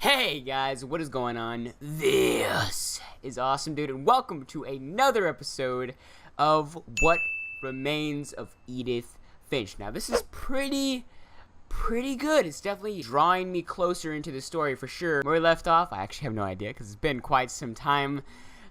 Hey guys, what is going on? This is Awesome Dude, and welcome to another episode of What Remains of Edith Finch. Now, this is pretty good. It's definitely drawing me closer into the story for sure. Where we left off, I actually have no idea because it's been quite some time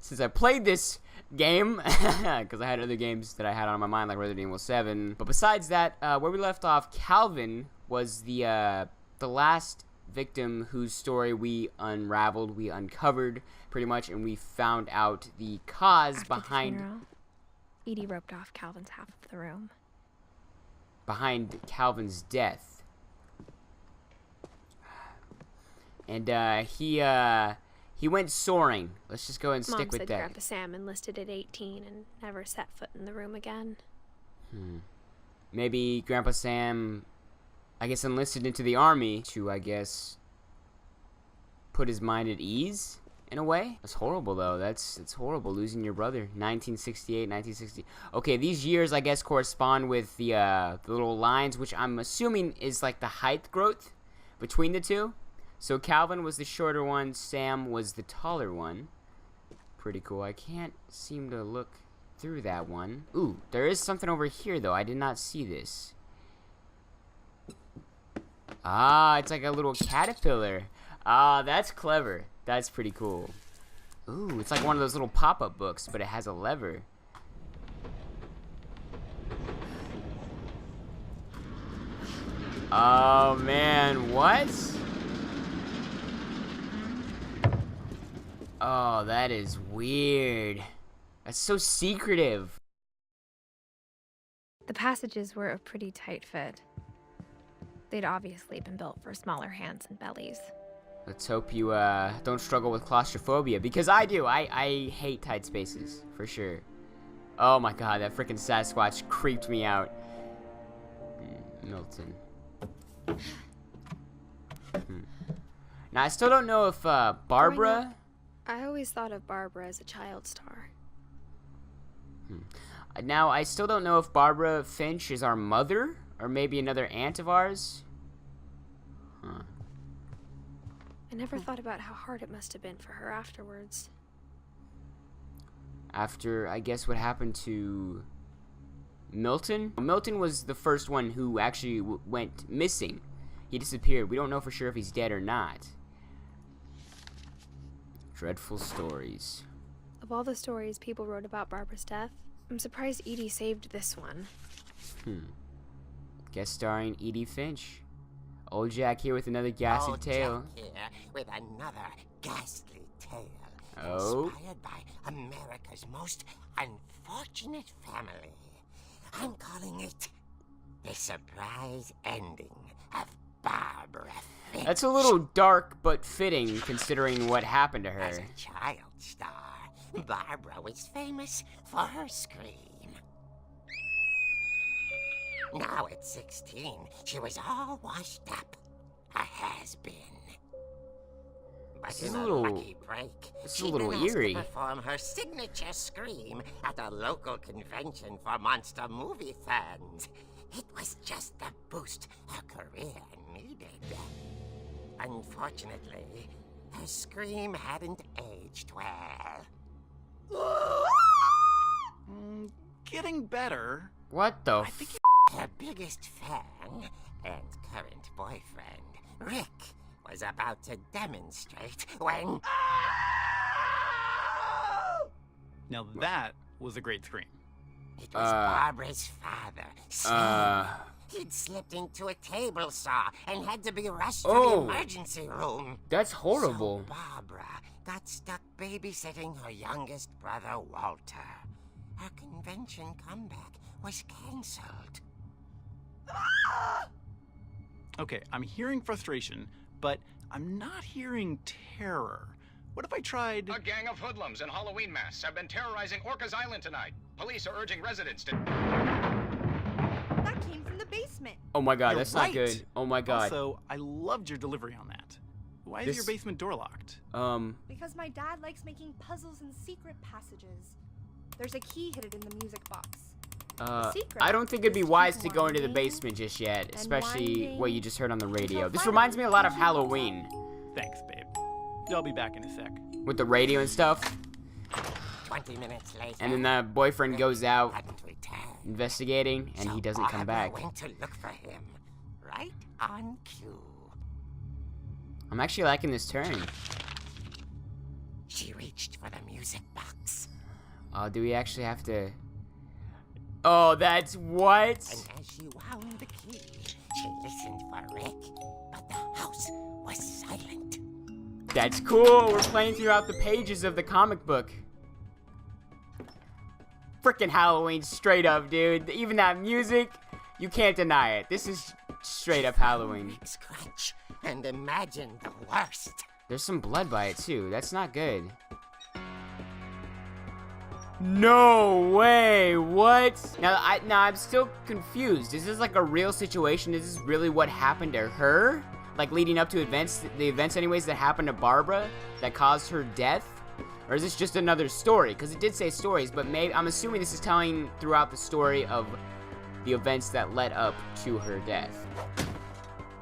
since I played this game because I had other games that I had on my mind like Resident Evil 7. But besides that, where we left off, Calvin was the last victim whose story we unraveled, we uncovered pretty much, and we found out the cause behind. Edie roped off Calvin's half of the room. Behind Calvin's death. And he went soaring. Let's just go and stick with that. Mom said Grandpa Sam enlisted at 18 and never set foot in the room again. Maybe Grandpa Sam, I guess, enlisted into the army to, I guess, put his mind at ease in a way. That's horrible, though. It's horrible losing your brother. 1968, 1960. Okay, these years, I guess, correspond with the little lines, which I'm assuming is like the height growth between the two. So Calvin was the shorter one, Sam was the taller one. Pretty cool. I can't seem to look through that one. Ooh, there is something over here, though. I did not see this. Ah, it's like a little caterpillar. Ah, that's clever. That's pretty cool. Ooh, it's like one of those little pop-up books, but it has a lever. Oh, man, what? Oh, that is weird. That's so secretive. The passages were a pretty tight fit. They'd obviously been built for smaller hands and bellies. Let's hope you don't struggle with claustrophobia, because I do. I hate tight spaces, for sure. Oh my god, that freaking Sasquatch creeped me out. Milton. Now, I still don't know if Barbara... I always thought of Barbara as a child star. Now, I still don't know if Barbara Finch is our mother, or maybe another aunt of ours. I never thought about how hard it must have been for her afterwards. After, I guess, what happened to Milton? Milton was the first one who actually went missing. He disappeared. We don't know for sure if he's dead or not. Dreadful stories. Of all the stories people wrote about Barbara's death, I'm surprised Edie saved this one. Guest starring Edith Finch. Old Jack here with another ghastly tale. Jack here with another ghastly tale. Oh. Inspired by America's most unfortunate family. I'm calling it The Surprise Ending of Barbara Finch. That's a little dark but fitting considering what happened to her. As a child star, Barbara was famous for her scream. Now at 16, she was all washed up. A has-been. But This in is a a little- lucky break, this is a she'd little been asked eerie. to perform her signature scream at a local convention for monster movie fans. It was just the boost her career needed. Unfortunately, her scream hadn't aged well. Getting better. What the I think Her biggest fan and current boyfriend, Rick, was about to demonstrate when... Now that was a great scream. It was Barbara's father, Sam. He'd slipped into a table saw and had to be rushed to the emergency room. That's horrible. So Barbara got stuck babysitting her youngest brother, Walter. Her convention comeback was cancelled. Okay, I'm hearing frustration, but I'm not hearing terror. What if I tried... A gang of hoodlums in Halloween masks have been terrorizing Orcas Island tonight. Police are urging residents to... That came from the basement. Oh my god, You're that's right. not good. Oh my god. Also, I loved your delivery on that. Why is your basement door locked? Because my dad likes making puzzles and secret passages. There's a key hidden in the music box. I don't think it'd be wise to go into the basement just yet, especially what you just heard on the radio. This reminds me a lot of Halloween. Thanks, babe. I'll be back in a sec. With the radio and stuff. 20 minutes later. And then the boyfriend goes out hadn't returned. investigating, and he doesn't come back. Barbara went to look for him, right on cue. I'm actually liking this turn. She reached for the music box, Oh, do we actually have to... Oh, that's what? and as she wound the key, she listened for Rick, but the house was silent. That's cool. We're playing throughout the pages of the comic book. Frickin' Halloween, straight up, dude. Even that music, you can't deny it. This is straight up Halloween. Rick's crutch, and imagine the worst. There's some blood by it, too. That's not good. No way! What? Now I'm still confused. Is this like a real situation? Is this really what happened to her? Like leading up to the events anyways that happened to Barbara that caused her death? Or is this just another story? Because it did say stories, but maybe I'm assuming this is telling throughout the story of the events that led up to her death.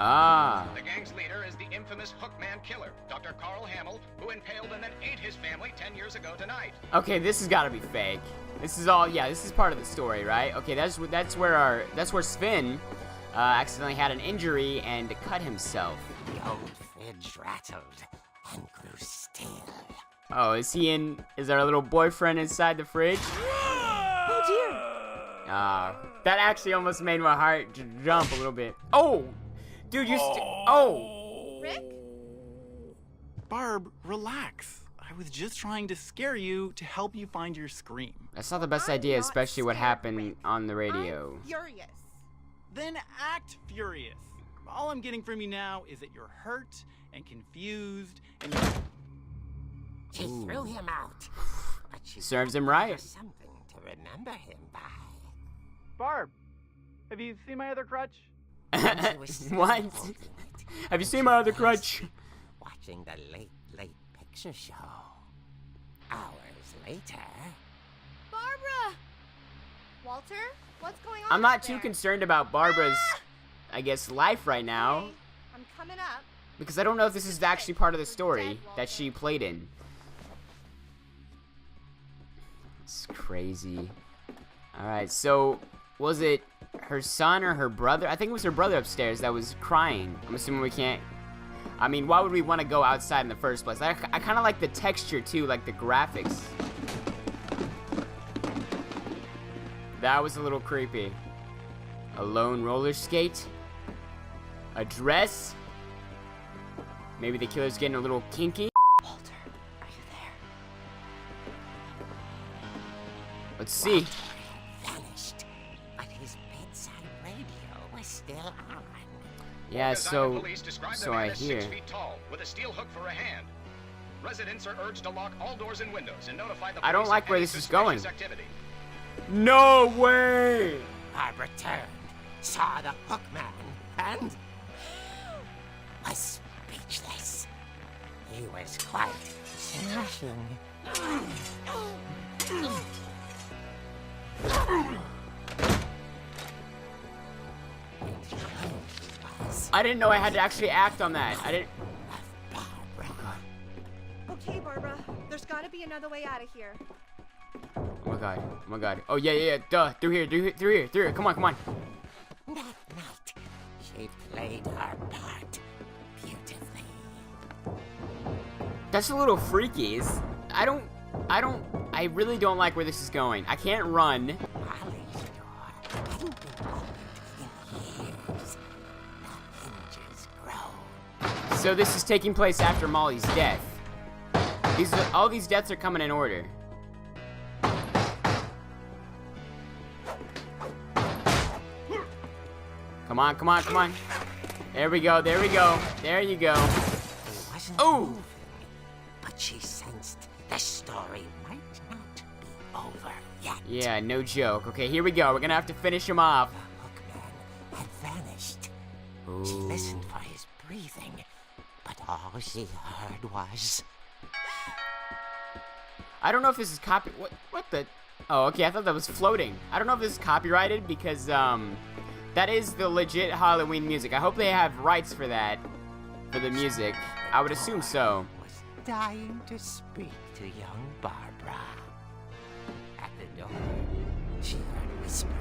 Ah. The gang's leader is the infamous Hookman killer, Dr. Carl Hamill, who impaled and then ate his family 10 years ago tonight. Okay, this has got to be fake. This is all, yeah, this is part of the story, right? Okay, that's where Sven accidentally had an injury and cut himself. The old fridge rattled and grew still. Oh, is our little boyfriend inside the fridge? Oh dear. That actually almost made my heart jump a little bit. Oh, dude, oh. Rick? Barb, relax. I was just trying to scare you to help you find your scream. That's not the best I'm idea, not especially what scared, happened Rick. on the radio. I'm furious. Then act furious. All I'm getting from you now is that you're hurt and confused and you're... She threw him out, but she Serves him gave right. us something to remember him by. Barb, have you seen my other crutch? She was still What? holding it. Have you seen my other crutch? Watching the late picture show. Hours later. Barbara! Walter, what's going on? I'm not out too there? concerned about Barbara's, I guess, life right now. Hey, I'm coming up. Because I don't know if this is actually part of the story that she played in. It's crazy. Alright, so was it her son or her brother? I think it was her brother upstairs that was crying. I'm assuming we can't... I mean, why would we want to go outside in the first place? I kind of like the texture too, like the graphics. That was a little creepy. A lone roller skate? A dress? Maybe the killer's getting a little kinky? Walter, are you there? Let's see. Vanished, but his bedside radio was still on. Yeah, Orcas Island so police describe the so man I as hear. 6 feet tall, with a steel hook for a hand. Residents are urged to lock all doors and windows and notify the police I don't like of where any this is going. suspicious activity. No way! Barbara turned, saw the Hookman, and was speechless. He was quite smashing. I didn't know I had to actually act on that. I didn't. Okay, Barbara, there's gotta be another way out of here. Oh my god. Oh my god. Oh yeah. Duh. Through here. Come on. That night, she played her part beautifully. That's a little freaky. I really don't like where this is going. I can't run. Molly's door hadn't been opened in years. The hinges grow. So this is taking place after Molly's death. All these deaths are coming in order. Come on. There we go. There you go. He wasn't Oh! moving, but she sensed the story might not be over yet. Yeah, no joke. Okay, here we go. We're gonna have to finish him off. The Hookman had vanished. She Ooh. listened for his breathing, but all she heard was... I don't know if this is what the... Oh, okay, I thought that was floating. I don't know if this is copyrighted because, that is the legit Halloween music. I hope they have rights for that, for the music. I would assume so. Was dying to speak to young Barbara. At the door, she heard whispering.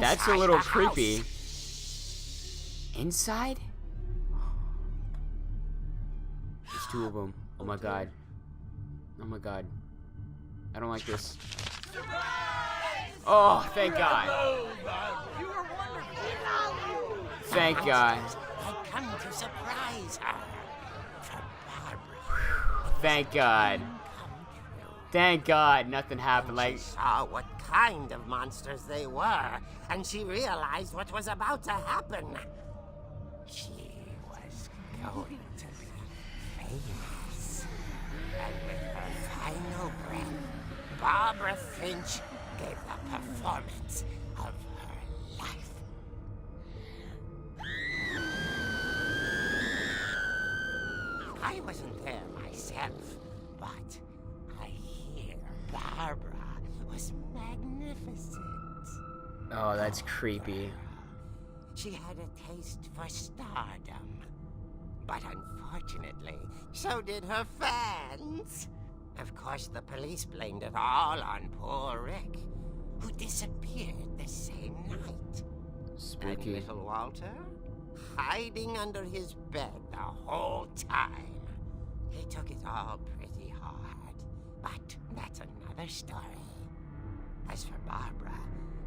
That's a little creepy. Inside? There's two of them. Oh my god. Oh my god. I don't like this. Oh, thank God. Thank God. Had come to surprise her. From Barbara. Thank God. Thank God nothing happened. Like, She saw what kind of monsters they were, and she realized what was about to happen. She was going to be famous. And with her final breath, Barbara Finch gave the performance of her life. I wasn't there myself, but I hear Barbara was magnificent. oh, that's creepy. She had a taste for stardom. But unfortunately, so did her fans. Of course, the police blamed it all on poor Rick, who disappeared the same night. Spooky. And little Walter, hiding under his bed the whole time. He took it all pretty hard, but that's another story. As for Barbara,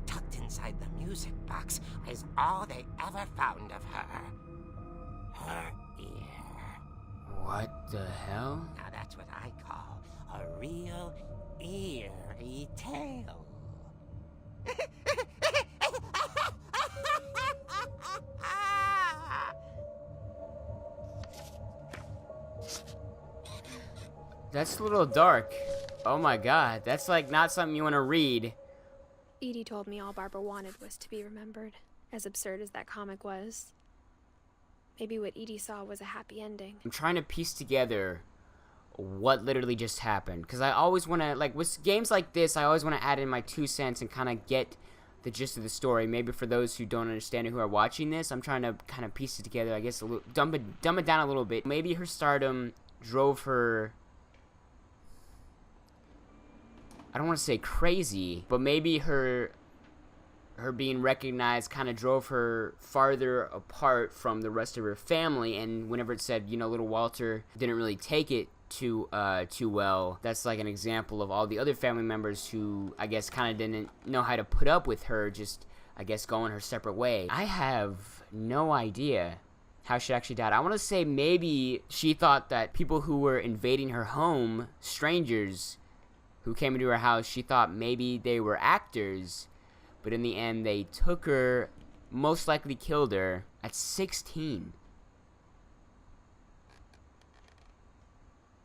tucked inside the music box is all they ever found of her. Her ear. What the hell? Now that's what I call a real eerie tale. That's a little dark. Oh my god, that's like not something you want to read. Edie told me all Barbara wanted was to be remembered, as absurd as that comic was. Maybe what Edie saw was a happy ending. I'm trying to piece together what literally just happened, because I always want to, like, with games like this, I always want to add in my 2 cents and kind of get the gist of the story. Maybe for those who don't understand it, who are watching this, I'm trying to kind of piece it together, I guess, a little, dumb it down a little bit. Maybe her stardom drove her, I don't want to say crazy, but maybe her being recognized kind of drove her farther apart from the rest of her family. And whenever it said, you know, little Walter didn't really take it too well, that's like an example of all the other family members who, I guess, kind of didn't know how to put up with her, just, I guess, going her separate way. I have no idea how she actually died. I want to say maybe she thought that people who were invading her home, strangers who came into her house, she thought maybe they were actors, but in the end they took her, most likely killed her at 16.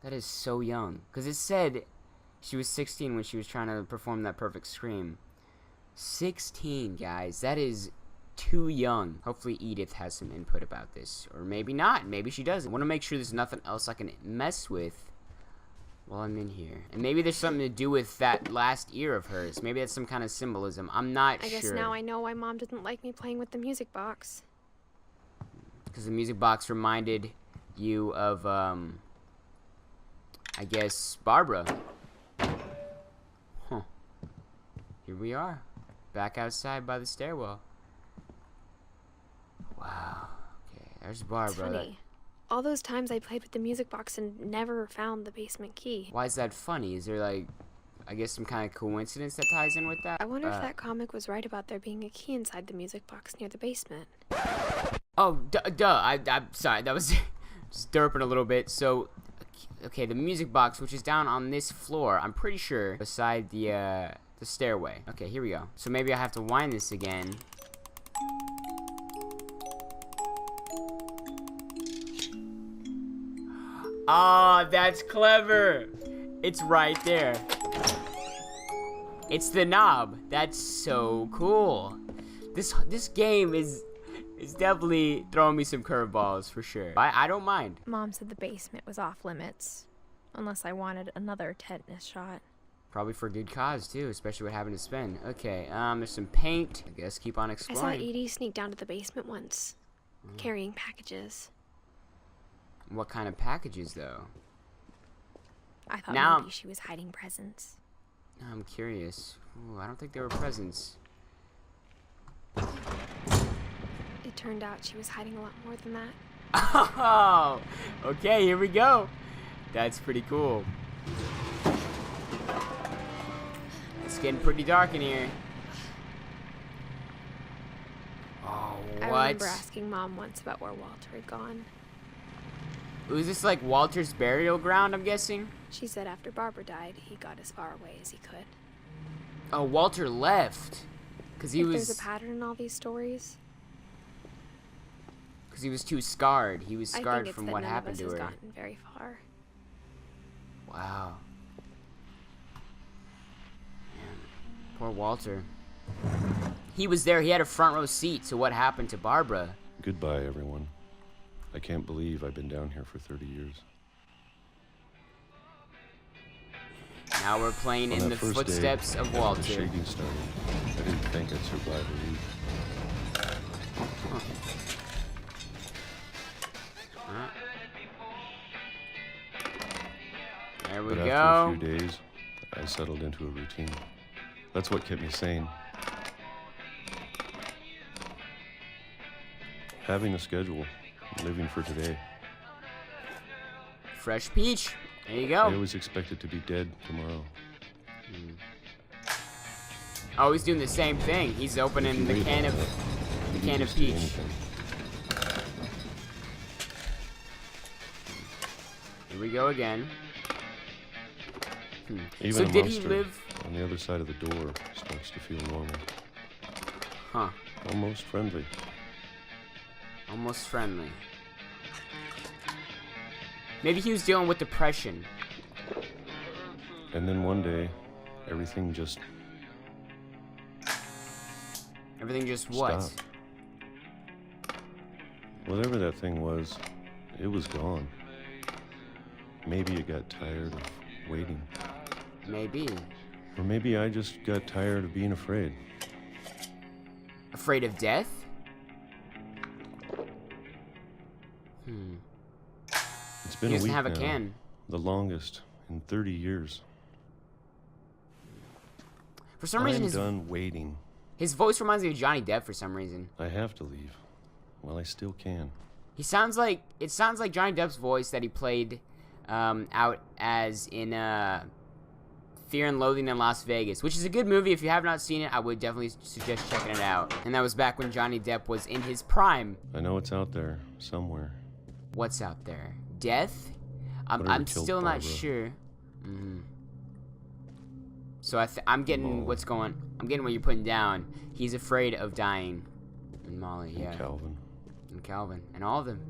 That is so young, because it said she was 16 when she was trying to perform that perfect scream. 16, guys, that is too young. Hopefully Edith has some input about this, or maybe not. Maybe she doesn't. I want to make sure there's nothing else I can mess with while I'm in here. And maybe there's something to do with that last ear of hers. Maybe that's some kind of symbolism. I'm not sure. I guess now I know why Mom didn't like me playing with the music box. Because the music box reminded you of, I guess, Barbara. Huh. Here we are. Back outside by the stairwell. Wow. Okay, there's Barbara. It's funny. All those times I played with the music box and never found the basement key. Why is that funny? Is there, like, I guess some kind of coincidence that ties in with that? I wonder if that comic was right about there being a key inside the music box near the basement. Oh, duh. I'm sorry. That was just derping a little bit. So, okay, the music box, which is down on this floor, I'm pretty sure, beside the stairway. Okay, here we go. So maybe I have to wind this again. Ah, that's clever. It's right there. It's the knob. That's so cool. This game is definitely throwing me some curveballs for sure. I don't mind. Mom said the basement was off limits, unless I wanted another tetanus shot. Probably for good cause too, especially what happened to spend. Okay, there's some paint. I guess keep on I exploring. saw Edie sneak down to the basement once. carrying packages. What kind of packages, though? I thought Now- maybe she was hiding presents. I'm curious. Ooh, I don't think there were presents. It turned out she was hiding a lot more than that. Oh, okay, here we go. That's pretty cool. It's getting pretty dark in here. Oh, I what? remember asking Mom once about where Walter had gone. Was this like Walter's burial ground, I'm guessing? She said after Barbara died, he got as far away as he could. Oh, Walter left. Because he There's was... a pattern in all these stories. Because he was too scarred. He was I scarred think it's from that what none happened of us to her. has gotten very far. Wow. Man, poor Walter. He was there. He had a front row seat to what happened to Barbara. Goodbye, everyone. I can't believe I've been down here for 30 years. Now we're playing On in that the first footsteps day, of after Walter. the shaking started, I didn't think I'd survive a week. There we But go. after a few days, I settled into a routine. That's what kept me sane. Having a schedule, living for today. Fresh peach. There you I go. always expected to be dead tomorrow. Oh, he's doing the same thing. He's opening the can of peach. Here we go again. Even So a did he monster live? on the other side of the door starts to feel normal. Huh. Almost friendly. Almost friendly. Maybe he was dealing with depression. And then one day, everything just Everything just what? stopped. Whatever that thing was, it was gone. Maybe it got tired of waiting. Maybe. Or maybe I just got tired of being afraid. Afraid of death? It's been He a doesn't week have a now, can. the longest in 30 years. For some reason, I'm done waiting. his voice reminds me of Johnny Depp for some reason. I have to leave. Well, I still can. It sounds like Johnny Depp's voice that he played out as in Fear and Loathing in Las Vegas, which is a good movie. If you have not seen it, I would definitely suggest checking it out. And that was back when Johnny Depp was in his prime. I know it's out there somewhere. What's out there? Death? Whatever I'm killed still not Barbara. sure. So I'm getting what's going. I'm getting what you're putting down. He's afraid of dying. And Molly, yeah. And Calvin. And Calvin, and all of them,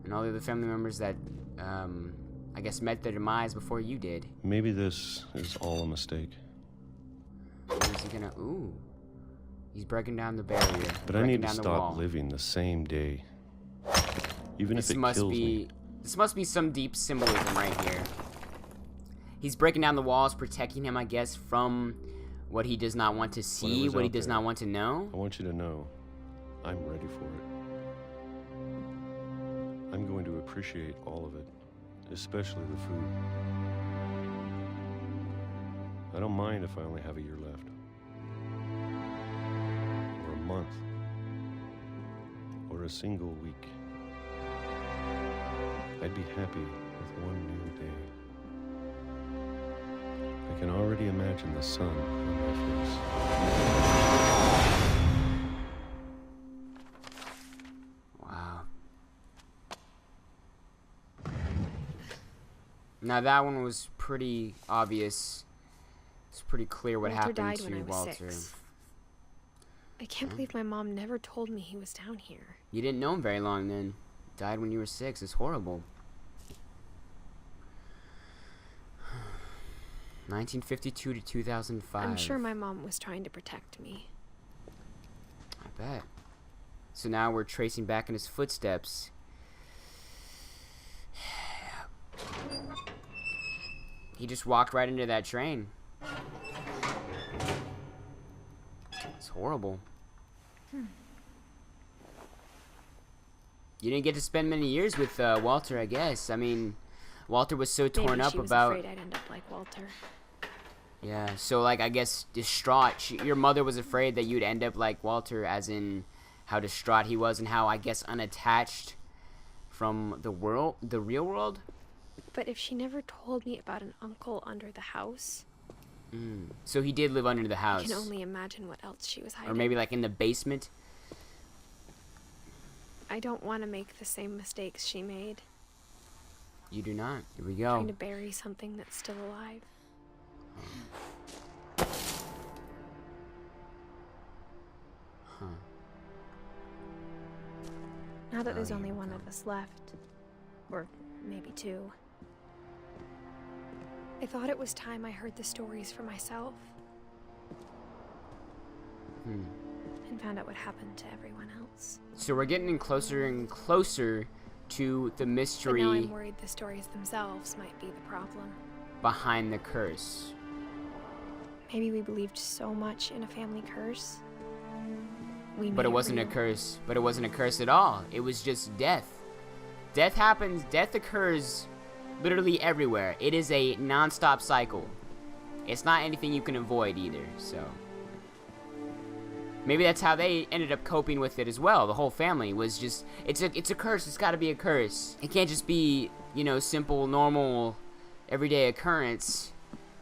and all the other family members that, I guess, met their demise before you did. Maybe this is all a mistake. Is he gonna? Ooh, he's breaking down the barrier. But I breaking need to down the stop wall. living the same day. Even This if it must kills be. me. This must be some deep symbolism right here. He's breaking down the walls, protecting him, I guess, from what he does not want to see, Whatever's what he out does there. not want to know. I want you to know, I'm ready for it. I'm going to appreciate all of it, especially the food. I don't mind if I only have a year left. Or a month. Or a single week. I'd be happy with one new day. I can already imagine the sun on my face. Wow. Now that one was pretty obvious. It's pretty clear what Walter happened died to when I was Walter. 6. I can't believe my mom never told me he was down here. You didn't know him very long then. Died when you were 6. It's horrible. 1952 to 2005. I'm sure my mom was trying to protect me. I bet. So now we're tracing back in his footsteps. He just walked right into that train. It's horrible. You didn't get to spend many years with Walter, I guess. I mean, Walter was so torn Maybe up she was about. afraid I'd end up like Walter. Yeah, so like I guess distraught. Your mother was afraid that you'd end up like Walter, as in how distraught he was and how I guess unattached from the real world. But if she never told me about an uncle under the house, So he did live under the house, I can only imagine what else she was hiding. or maybe like in the basement. I don't want to make the same mistakes she made, You do not. Here we trying go. to bury something that's still alive. Huh. Now that there's here only we one go. of us left, or maybe two, I thought it was time I heard the stories for myself and found out what happened to everyone else. So we're getting in closer and closer to the But now mystery I'm worried the stories themselves might be the problem. behind the curse. Maybe we believed so much in a family curse. But it wasn't a curse. But it wasn't a curse at all. It was just death. Death happens. Death occurs literally everywhere. It is a non-stop cycle. It's not anything you can avoid either. So maybe that's how they ended up coping with it as well. The whole family was just, it's a curse. It's got to be a curse. It can't just be, you know, simple, normal, everyday occurrence.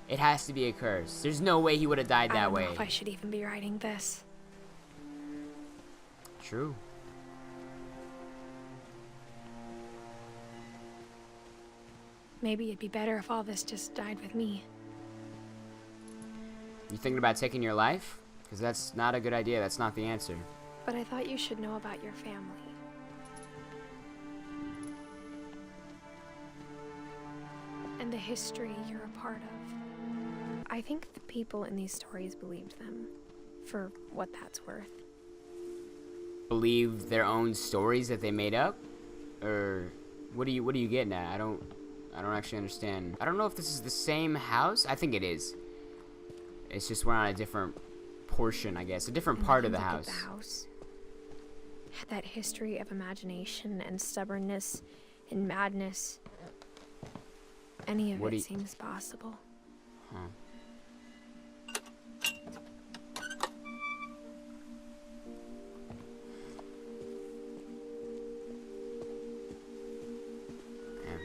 It has to be a curse. There's no way he would have died I that don't way. know if I should even be writing this. True. Maybe it'd be better if all this just died with me. You thinking about taking your life? Because that's not a good idea. That's not the answer. But I thought you should know about your family. And the history you're a part of. I think the people in these stories believed them, for what that's worth. Believe their own stories that they made up, or what are you getting at? I don't actually understand. I don't know if this is the same house. I think it is. It's just we're on a different portion, I guess, a different part of the Look at house. the house had that history of imagination and stubbornness and madness. Any of What do it you- seems possible. Huh. Man.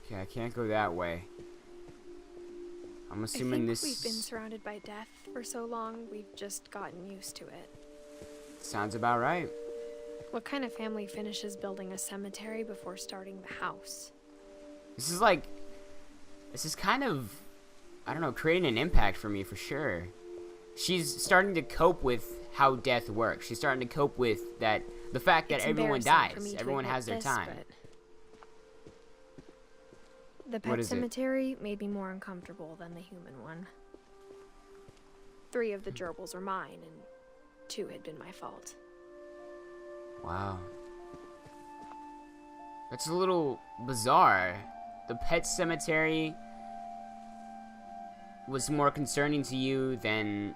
Okay, I can't go that way. I'm assuming I think this we've been surrounded by death for so long, we've just gotten used to it. sounds about right. What kind of family finishes building a cemetery before starting the house? This is kind of, I don't know, creating an impact for me for sure. She's starting to cope with how death works. She's starting to cope with that, the fact that It's everyone embarrassing for dies. me to Everyone admit has their this, time. but the What pet is it? cemetery made me more uncomfortable than the human one. 3 of the gerbils are mine, and 2 had been my fault. Wow. That's a little bizarre. The pet cemetery was more concerning to you than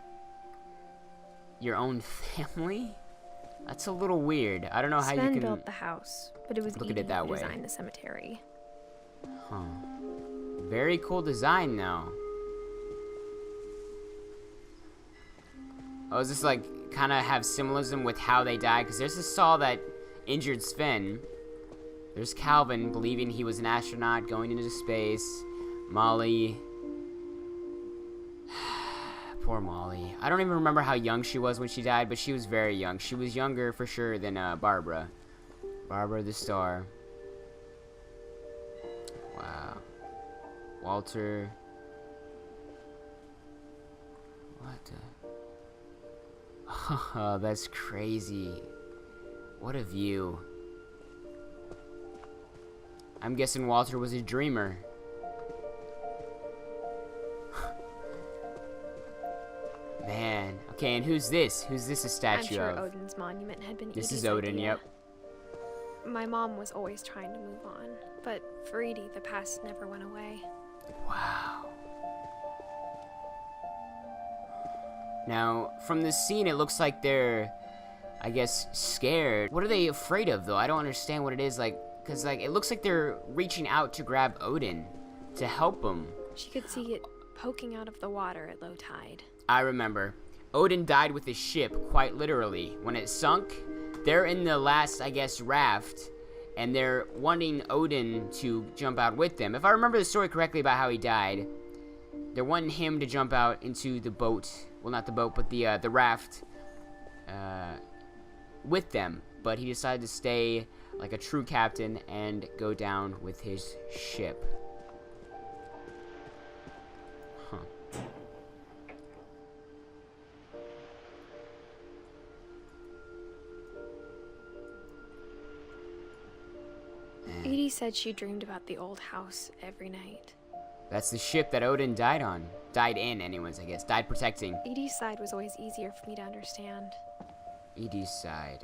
your own family? That's a little weird. I don't know how Sven you can built the house, but it was look at Edie it that who way. designed the cemetery. Huh. Very cool design, though. Oh, is this like kind of have symbolism with how they died? Because there's this saw that injured Sven. There's Calvin believing he was an astronaut going into space. Molly. Poor Molly. I don't even remember how young she was when she died, but she was very young. She was younger for sure than Barbara. Barbara the star. Wow. Walter. What the? Oh, that's crazy. What a view. I'm guessing Walter was a dreamer. Man. Okay, and who's this? Who's this a I'm statue sure of? Odin's monument had been This Edie's is Odin, idea. yep. My mom was always trying to move on, but for Edie, the past never went away. Wow. Now, from this scene, it looks like they're, I guess, scared. What are they afraid of, though? I don't understand what it is, like, because, like, it looks like they're reaching out to grab Odin to help him. She could see it poking out of the water at low tide. I remember. Odin died with his ship, quite literally. When it sunk, they're in the last, I guess, raft, and they're wanting Odin to jump out with them. If I remember the story correctly about how he died, they're wanting him to jump out into the boat. Well, not the boat, but the raft with them. But he decided to stay like a true captain and go down with his ship. Huh. Edie said she dreamed about the old house every night. That's the ship that Odin died on. Died in, anyways, I guess. Died protecting. Edie's side was always easier for me to understand. Edie's side.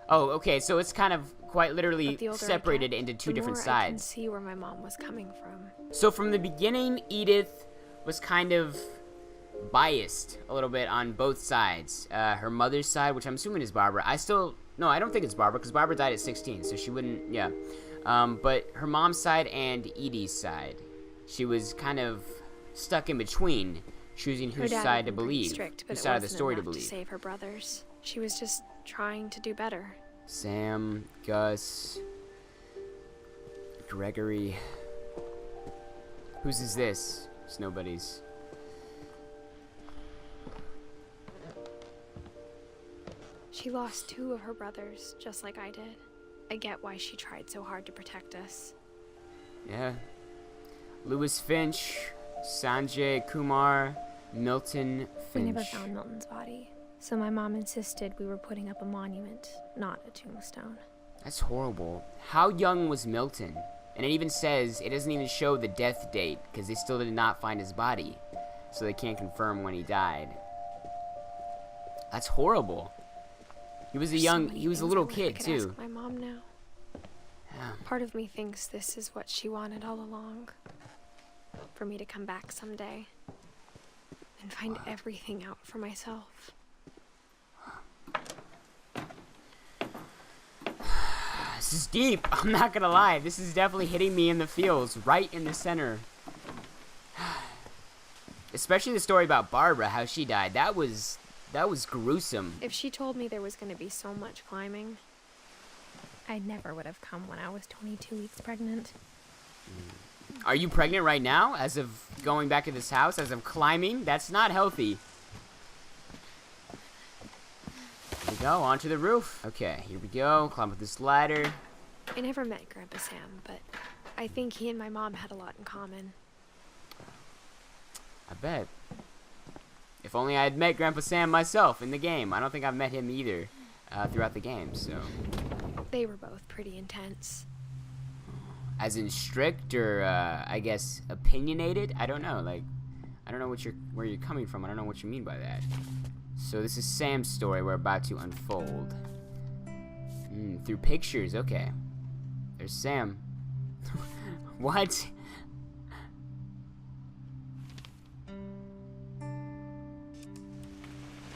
Oh, okay, so it's kind of quite literally But the older I separated get, into two the different more I can sides. see where my mom was coming from. So from the beginning, Edith was kind of biased a little bit on both sides. Her mother's side, which I'm assuming is Barbara. No, I don't think it's Barbara, because Barbara died at 16, so she wouldn't, yeah. But her mom's side and Edie's side. She was kind of stuck in between, choosing Her whose dad side had to been pretty believe, strict, but whose it side of the wasn't story to enough believe. save her brothers. She was just trying to do better. Sam, Gus, Gregory. Whose is this? It's nobody's. She lost 2 of her brothers, just like I did. I get why she tried so hard to protect us. Yeah. Lewis Finch, Sanjay Kumar, Milton We Finch. never found Milton's body, so my mom insisted we were putting up a monument, not a tombstone. That's horrible. How young was Milton? And it even says, it doesn't even show the death date, because they still did not find his body. So they can't confirm when he died. That's horrible. He was There's so many he was a things little I wish I kid could too. ask my mom now. Yeah. Part of me thinks this is what she wanted all along. For me to come back someday and find everything out for myself. This is deep. I'm not gonna lie. This is definitely hitting me in the feels, right in the center. Especially the story about Barbara, how she died. That was gruesome. If she told me there was going to be so much climbing, I never would have come when I was 22 weeks pregnant. Are you pregnant right now? As of going back to this house? As of climbing? That's not healthy. Here we go, onto the roof. Okay, here we go. Climb up this ladder. I never met Grandpa Sam, but I think he and my mom had a lot in common. I bet. If only I had met Grandpa Sam myself in the game. I don't think I've met him either throughout the game, so. They were both pretty intense. As in strict or, I guess, opinionated? I don't know, like, I don't know where you're coming from. I don't know what you mean by that. So this is Sam's story we're about to unfold. Through pictures, okay. There's Sam. What?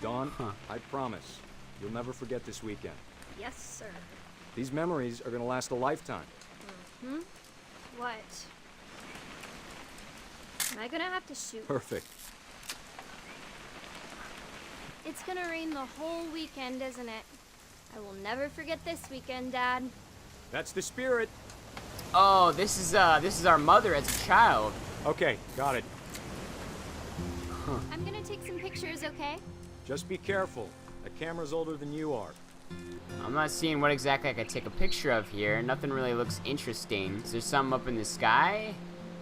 Dawn, I promise, you'll never forget this weekend. Yes, sir. These memories are gonna last a lifetime. What? Am I gonna have to shoot? Perfect. It's gonna rain the whole weekend, isn't it? I will never forget this weekend, Dad. That's the spirit. Oh, this is our mother as a child. Okay, got it. I'm gonna take some pictures, okay? Just be careful. That camera's older than you are. I'm not seeing what exactly I could take a picture of here. Nothing really looks interesting. Is there something up in the sky?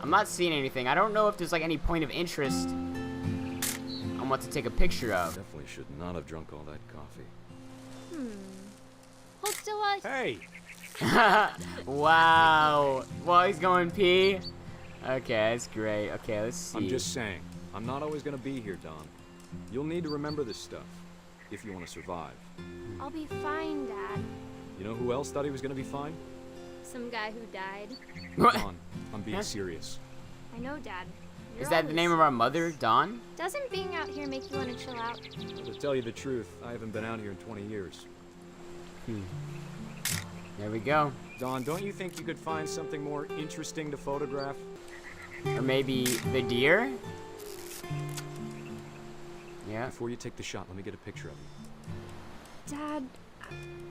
I'm not seeing anything. I don't know if there's like any point of interest on what to take a picture of. Definitely should not have drunk all that coffee. Hold still while I... Hey! Wow. Well, he's going pee. Okay, that's great. Okay, let's see. I'm just saying, I'm not always gonna be here, Don. You'll need to remember this stuff if you want to survive. I'll be fine, Dad. You know who else thought he was gonna be fine? Some guy who died. What? Don, I'm being serious. I know, Dad. You're Is that the always name of our mother, Dawn? Doesn't being out here make you want to chill out? Well, to tell you the truth, I haven't been out here in 20 years. There we go. Dawn, don't you think you could find something more interesting to photograph? Or maybe the deer? Yeah. Before you take the shot, let me get a picture of you. Dad,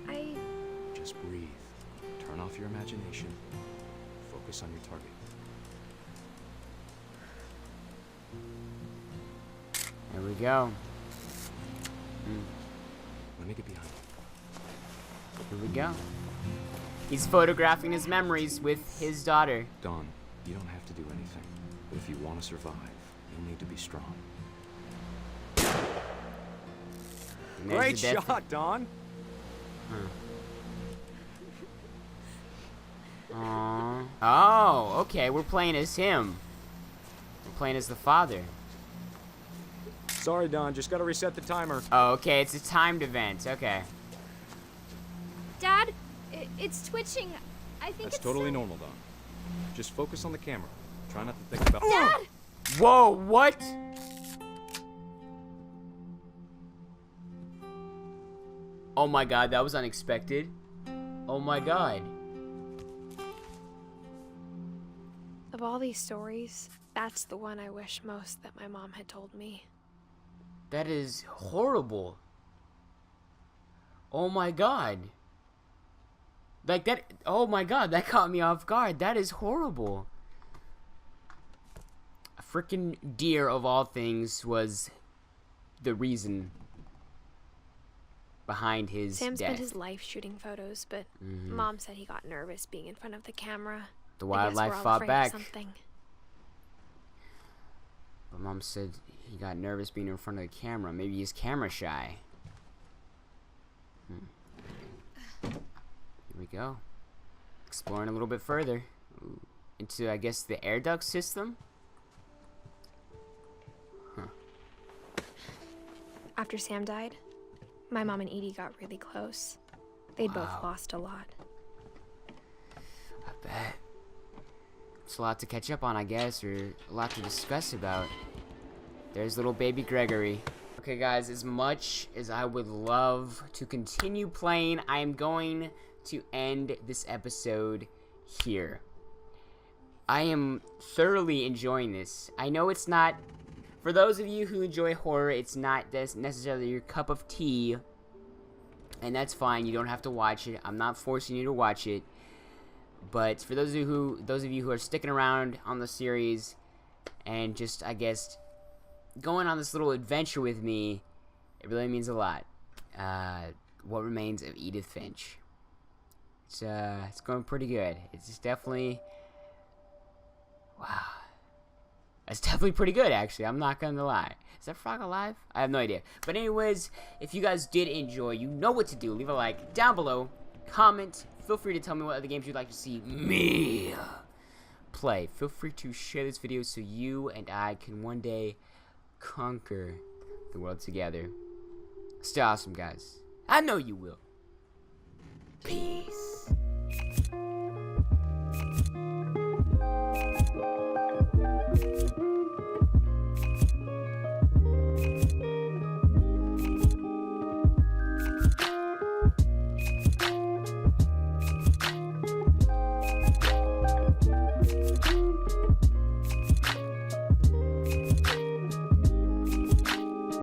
I... Just breathe. Turn off your imagination. Focus on your target. There we go. Let me get behind you. Here we go. He's photographing his memories with his daughter. Dawn, you don't have to do anything. But if you want to survive, you'll need to be strong. And there's Great the death- shot, Dawn! Aww. Oh, okay. We're playing as him. We're playing as the father. Sorry, Dawn, just gotta reset the timer. Oh, okay. It's a timed event. Okay. Dad, it's twitching. I think That's it's totally normal, Dawn. Just focus on the camera. Try not to think about— Dad! Whoa, what? Oh my god, that was unexpected. Oh my god. Of all these stories, that's the one I wish most that my mom had told me. That is horrible. Oh my god. Like that, oh my god, that caught me off guard. That is horrible. A freaking deer of all things was the reason behind his Sam death. spent his life shooting photos, but Mom said he got nervous being in front of the camera. The I guess wildlife we're all fought afraid of back. something. But Mom said he got nervous being in front of the camera. Maybe he's camera shy. Here we go. Exploring a little bit further. Ooh. Into, I guess, the air duct system? After Sam died, my mom and Edie got really close. They'd both lost a lot. I bet. It's a lot to catch up on, I guess, or a lot to discuss about. There's little baby Gregory. Okay, guys, as much as I would love to continue playing, I am going to end this episode here. I am thoroughly enjoying this. I know it's not, for those of you who enjoy horror, it's not necessarily your cup of tea, and that's fine. You don't have to watch it. I'm not forcing you to watch it. But for those of you who are sticking around on the series and just, I guess, going on this little adventure with me, it really means a lot. What Remains of Edith Finch. It's going pretty good. It's just definitely, wow. It's definitely pretty good, actually. I'm not gonna lie. Is that frog alive? I have no idea. But anyways, if you guys did enjoy, you know what to do. Leave a like down below. Comment. Feel free to tell me what other games you'd like to see me play. Feel free to share this video so you and I can one day conquer the world together. Stay awesome, guys. I know you will. Peace.